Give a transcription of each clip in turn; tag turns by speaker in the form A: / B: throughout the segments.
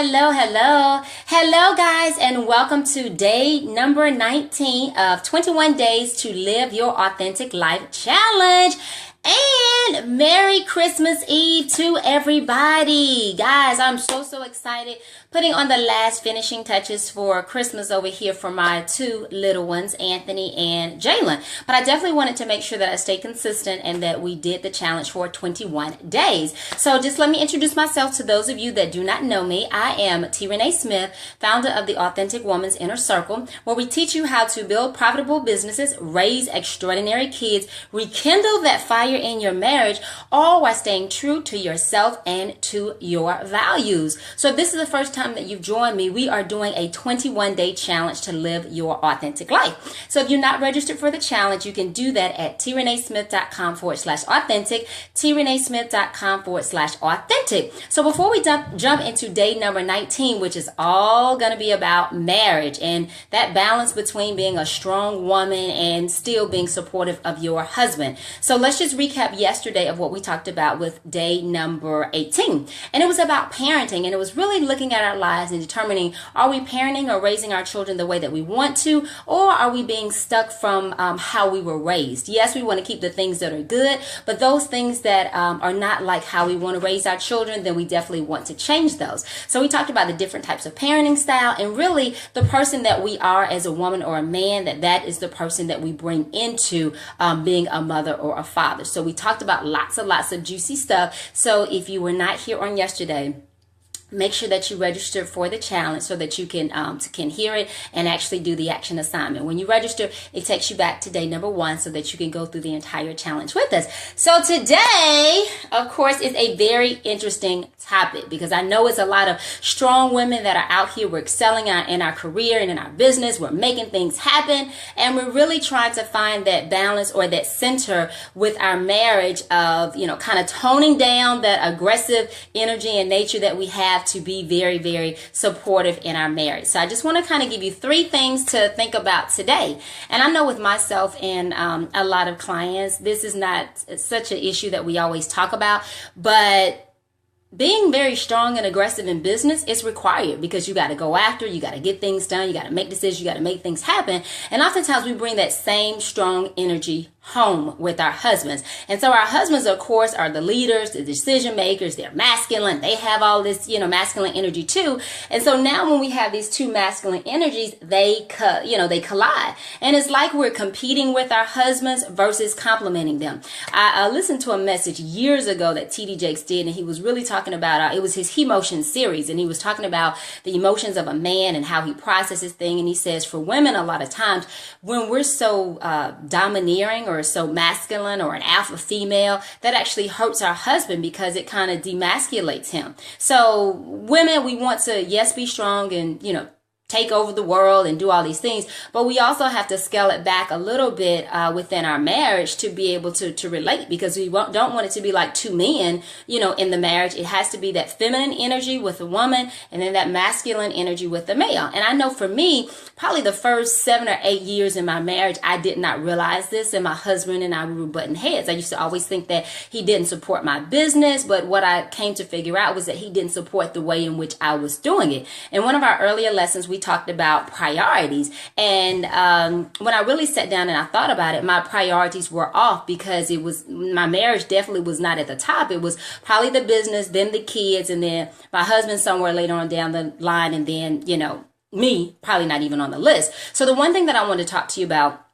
A: Hello, guys, and welcome to day number 19 of 21 Days to Live Your Authentic Life Challenge. And Merry Christmas Eve to everybody. Guys, I'm so excited. Putting on the last finishing touches for Christmas over here for my two little ones, Anthony and Jalen. But I definitely wanted to make sure that I stay consistent and that we did the challenge for 21 days. So just let me introduce myself to those of you that do not know me. I am T. Renee Smith, founder of the Authentic Woman's Inner Circle, where we teach you how to build profitable businesses, raise extraordinary kids, rekindle that fire in your marriage, all while staying true to yourself and to your values. So if this is the first time that you've joined me, we are doing a 21-day challenge to live your authentic life. So if you're not registered for the challenge, you can do that at trenesmith.com/authentic, trenesmith.com/authentic. So before we jump into day number 19, which is all going to be about marriage and that balance between being a strong woman and still being supportive of your husband. So let's just recap yesterday of what we talked about with day number 18. And it was about parenting, and it was really looking at our lives and determining, are we parenting or raising our children the way that we want to, or are we being stuck from how we were raised? Yes, we want to keep the things that are good, but those things that are not like how we want to raise our children, then we definitely want to change those. So we talked about the different types of parenting style, and really the person that we are as a woman or a man, that is the person that we bring into being a mother or a father. So we talked about lots of juicy stuff. So if you were not here on yesterday, make sure that you register for the challenge so that you can hear it and actually do the action assignment. When you register, it takes you back to day number 1 so that you can go through the entire challenge with us. So today, of course, is a very interesting topic because I know it's a lot of strong women that are out here. We're excelling in our career and in our business. We're making things happen, and we're really trying to find that balance or that center with our marriage of, kind of toning down that aggressive energy and nature that we have to be very supportive in our marriage. So I just want to kind of give you 3 things to think about today. And I know with myself and a lot of clients, this is not such an issue that we always talk about, but being very strong and aggressive in business is required because you got to go after, you got to get things done, you got to make decisions, you got to make things happen. And oftentimes we bring that same strong energy home with our husbands. And so our husbands, of course, are the leaders, the decision makers. They're masculine. They have all this, masculine energy too. And so now when we have these two masculine energies, they collide. And it's like we're competing with our husbands versus complimenting them. I listened to a message years ago that T.D. Jakes did, and he was really talking about, it was his Emotions series, and he was talking about the emotions of a man and how he processes things. And he says for women, a lot of times when we're so domineering or so masculine or an alpha female, that actually hurts our husband because it kind of demasculates him. So women, we want to, yes, be strong and, take over the world and do all these things, but we also have to scale it back a little bit within our marriage to be able to relate, because we don't want it to be like two men, in the marriage. It has to be that feminine energy with the woman and then that masculine energy with the male. And I know for me, probably the first 7 or 8 years in my marriage, I did not realize this, and my husband and I were butting heads. I used to always think that he didn't support my business, but what I came to figure out was that he didn't support the way in which I was doing it. In one of our earlier lessons, we talked about priorities, and when I really sat down and I thought about it, my priorities were off because my marriage definitely was not at the top. It was probably the business, then the kids, and then my husband somewhere later on down the line, and then me probably not even on the list. So the one thing that I want to talk to you about,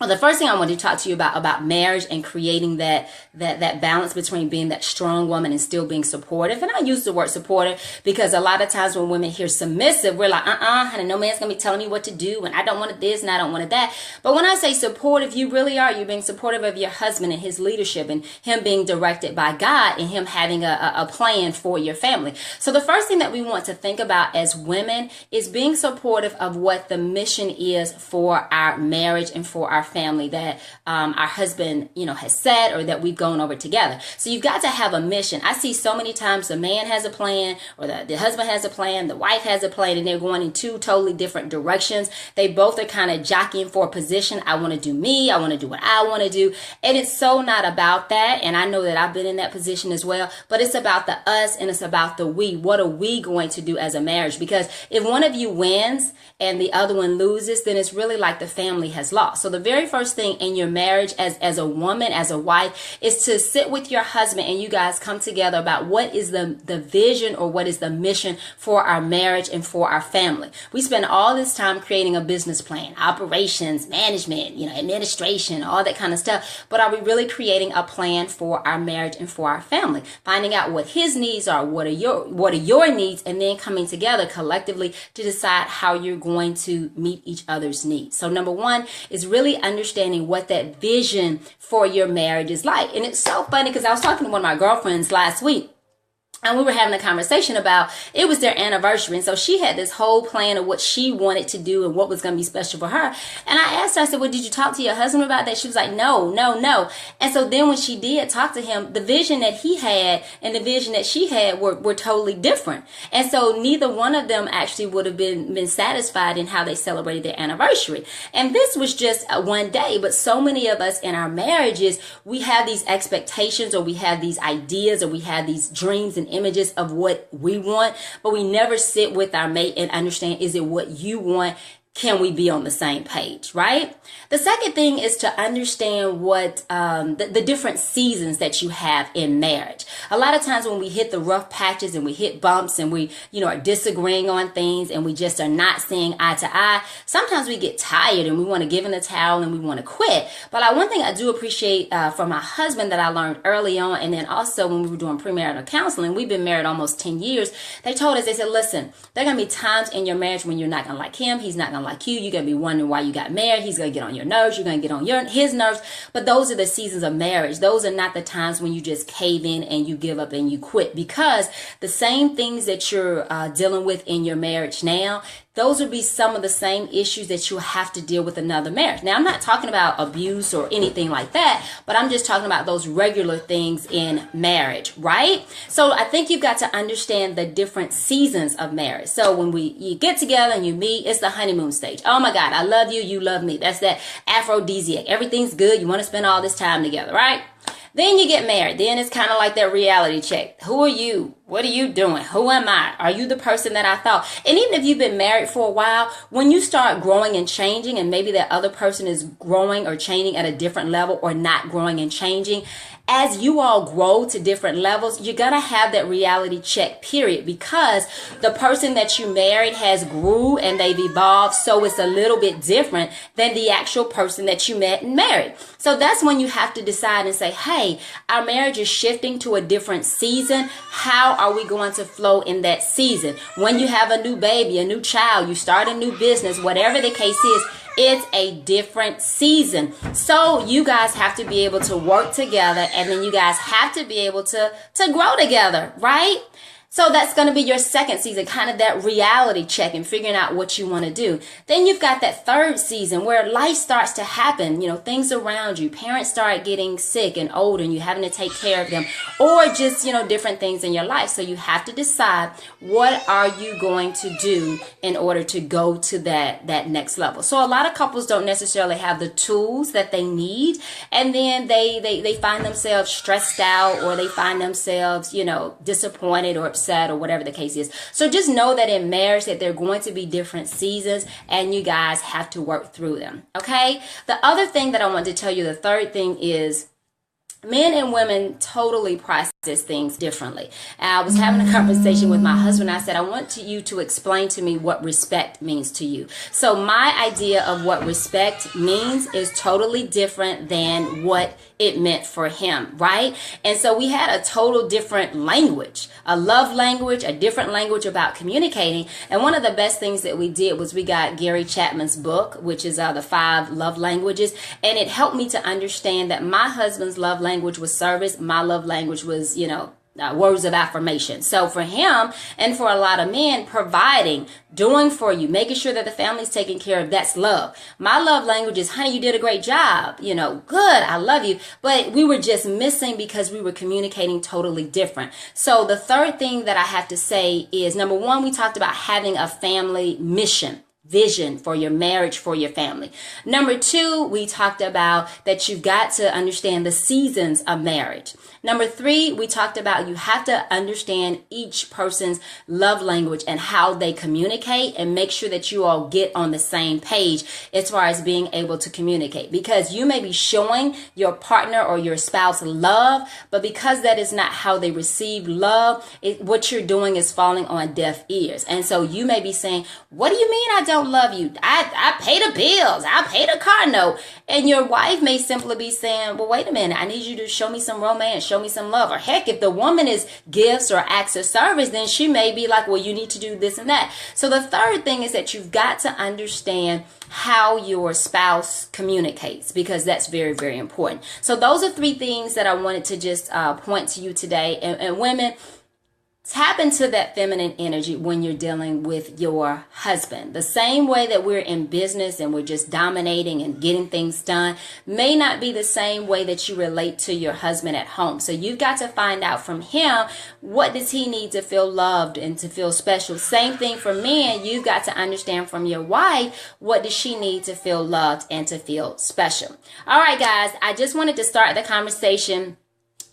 A: well, the first thing I want to talk to you about marriage and creating that balance between being that strong woman and still being supportive. And I use the word supportive because a lot of times when women hear submissive, we're like, honey, no man's going to be telling me what to do, and I don't want this and I don't want that. But when I say supportive, you really are. You're being supportive of your husband and his leadership and him being directed by God and him having a plan for your family. So the first thing that we want to think about as women is being supportive of what the mission is for our marriage and for our family that our husband, has said or that we've gone over together. So you've got to have a mission. I see so many times the man has a plan, or the husband has a plan, the wife has a plan, and they're going in two totally different directions. They both are kind of jockeying for a position. I want to do me. I want to do what I want to do. And it's so not about that. And I know that I've been in that position as well, but it's about the us and it's about the we. What are we going to do as a marriage? Because if one of you wins and the other one loses, then it's really like the family has lost. So the very first thing in your marriage as a woman, as a wife, is to sit with your husband and you guys come together about what is the vision or what is the mission for our marriage and for our family. We spend all this time creating a business plan, operations, management, administration, all that kind of stuff. But are we really creating a plan for our marriage and for our family? Finding out what his needs are, what are your needs, and then coming together collectively to decide how you're going to meet each other's needs. So number one is really understanding what that vision for your marriage is like. And it's so funny because I was talking to one of my girlfriends last week, and we were having a conversation about, it was their anniversary. And so she had this whole plan of what she wanted to do and what was going to be special for her. And I asked her, I said, well, did you talk to your husband about that? She was like, no. And so then when she did talk to him, the vision that he had and the vision that she had were totally different. And so neither one of them actually would have been satisfied in how they celebrated their anniversary. And this was just one day. But so many of us in our marriages, we have these expectations, or we have these ideas, or we have these dreams and images of what we want, but we never sit with our mate and understand, is it what you want? Can we be on the same page, right? The second thing is to understand what the different seasons that you have in marriage. A lot of times when we hit the rough patches and we hit bumps and we, are disagreeing on things and we just are not seeing eye to eye, sometimes we get tired and we want to give in the towel and we want to quit. But one thing I do appreciate from my husband that I learned early on, and then also when we were doing premarital counseling, we've been married almost 10 years, they told us, they said, listen, there are going to be times in your marriage when you're not going to like him, he's not going to like you, you're going to be wondering why you got married, he's going to get on your nerves, you're going to get on his nerves. But those are the seasons of marriage. Those are not the times when you just cave in and you give up and you quit, because the same things that you're dealing with in your marriage now, those would be some of the same issues that you'll have to deal with another marriage. Now, I'm not talking about abuse or anything like that, but I'm just talking about those regular things in marriage, right? So I think you've got to understand the different seasons of marriage. So when you get together and you meet, it's the honeymoon stage. Oh my God, I love you, you love me. That's that aphrodisiac. Everything's good. You want to spend all this time together, right? Then you get married. Then it's kind of like that reality check. Who are you? What are you doing? Who am I? Are you the person that I thought? And even if you've been married for a while, when you start growing and changing, and maybe that other person is growing or changing at a different level or not growing and changing, as you all grow to different levels, you're going to have that reality check period, because the person that you married has grew and they've evolved. So it's a little bit different than the actual person that you met and married. So that's when you have to decide and say, hey, our marriage is shifting to a different season. How are we going to flow in that season? When you have a new baby, a new child, you start a new business, whatever the case is, it's a different season. So you guys have to be able to work together, and then you guys have to be able to grow together, right? So that's going to be your second season, kind of that reality check and figuring out what you want to do. Then you've got that third season where life starts to happen, things around you. Parents start getting sick and older and you're having to take care of them, or just, different things in your life. So you have to decide, what are you going to do in order to go to that next level? So a lot of couples don't necessarily have the tools that they need. And then they find themselves stressed out, or they find themselves, disappointed or upset, or whatever the case is. So just know that in marriage that there are going to be different seasons, and you guys have to work through them. Okay. The other thing that I want to tell you, the third thing, is men and women totally process things differently. I was having a conversation with my husband. I said, I want you to explain to me what respect means to you. So my idea of what respect means is totally different than what it meant for him, right? And so we had a total different language, a love language, a different language about communicating. And one of the best things that we did was we got Gary Chapman's book, which is the 5 love languages. And it helped me to understand that my husband's love language was service. My love language was, words of affirmation. So for him and for a lot of men, providing, doing for you, making sure that the family's taken care of, that's love. My love language is, honey, you did a great job. You know, good, I love you. But we were just missing because we were communicating totally different. So the third thing that I have to say is, number one, we talked about having a family mission. Vision for your marriage, for your family. Number two, we talked about that you've got to understand the seasons of marriage. Number three, we talked about you have to understand each person's love language and how they communicate, and make sure that you all get on the same page as far as being able to communicate. Because you may be showing your partner or your spouse love, but because that is not how they receive love, what you're doing is falling on deaf ears. And so you may be saying, what do you mean I don't love you? I pay the bills. I pay the car note. And your wife may simply be saying, well, wait a minute. I need you to show me some romance, show me some love. Or heck, if the woman is gifts or acts of service, then she may be like, well, you need to do this and that. So the third thing is that you've got to understand how your spouse communicates, because that's very, very important. So those are three things that I wanted to just point to you today. And women, tap into that feminine energy when you're dealing with your husband. The same way that we're in business and we're just dominating and getting things done may not be the same way that you relate to your husband at home. So you've got to find out from him, what does he need to feel loved and to feel special? Same thing for men. You've got to understand from your wife, what does she need to feel loved and to feel special? All right, guys, I just wanted to start the conversation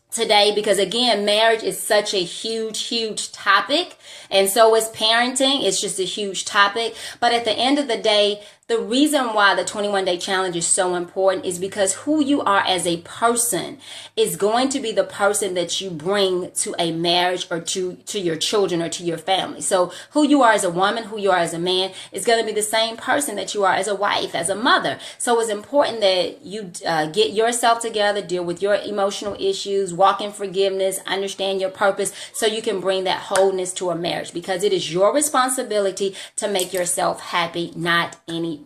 A: today because, again, marriage is such a huge topic, and so is parenting. It's just a huge topic. But at the end of the day, the reason why the 21-day challenge is so important is because who you are as a person is going to be the person that you bring to a marriage or to your children or to your family. So who you are as a woman, who you are as a man is going to be the same person that you are as a wife, as a mother. So it's important that you get yourself together, deal with your emotional issues, walk in forgiveness, understand your purpose, so you can bring that wholeness to a marriage, because it is your responsibility to make yourself happy, not anybody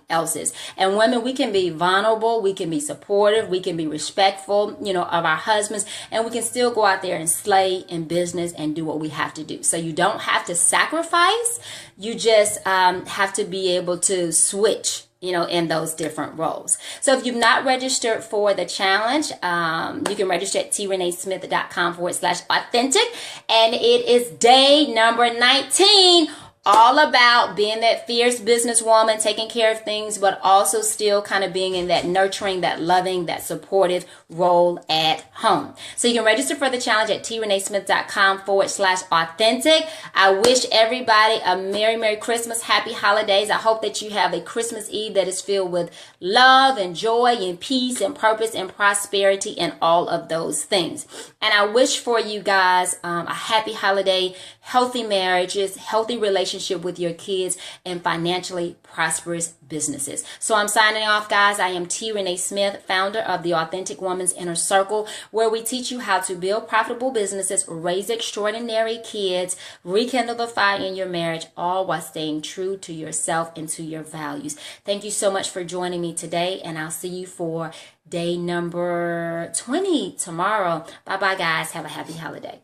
A: else's. And women, we can be vulnerable, we can be supportive, we can be respectful, of our husbands, and we can still go out there and slay in business and do what we have to do. So you don't have to sacrifice, you just have to be able to switch in those different roles. So if you've not registered for the challenge, you can register at trenesmith.com/authentic. And it is day number 19. All about being that fierce businesswoman, taking care of things, but also still kind of being in that nurturing, that loving, that supportive role at home. So you can register for the challenge at trenesmith.com/authentic. I wish everybody a Merry Christmas, happy holidays. I hope that you have a Christmas Eve that is filled with love and joy and peace and purpose and prosperity and all of those things. And I wish for you guys a happy holiday, healthy marriages, healthy relationships with your kids, and financially prosperous businesses. So I'm signing off, guys. I am T. Renee Smith, founder of the Authentic Woman's Inner Circle, where we teach you how to build profitable businesses, raise extraordinary kids, rekindle the fire in your marriage, all while staying true to yourself and to your values. Thank you so much for joining me today, and I'll see you for day number 20 tomorrow. Bye-bye, guys. Have a happy holiday.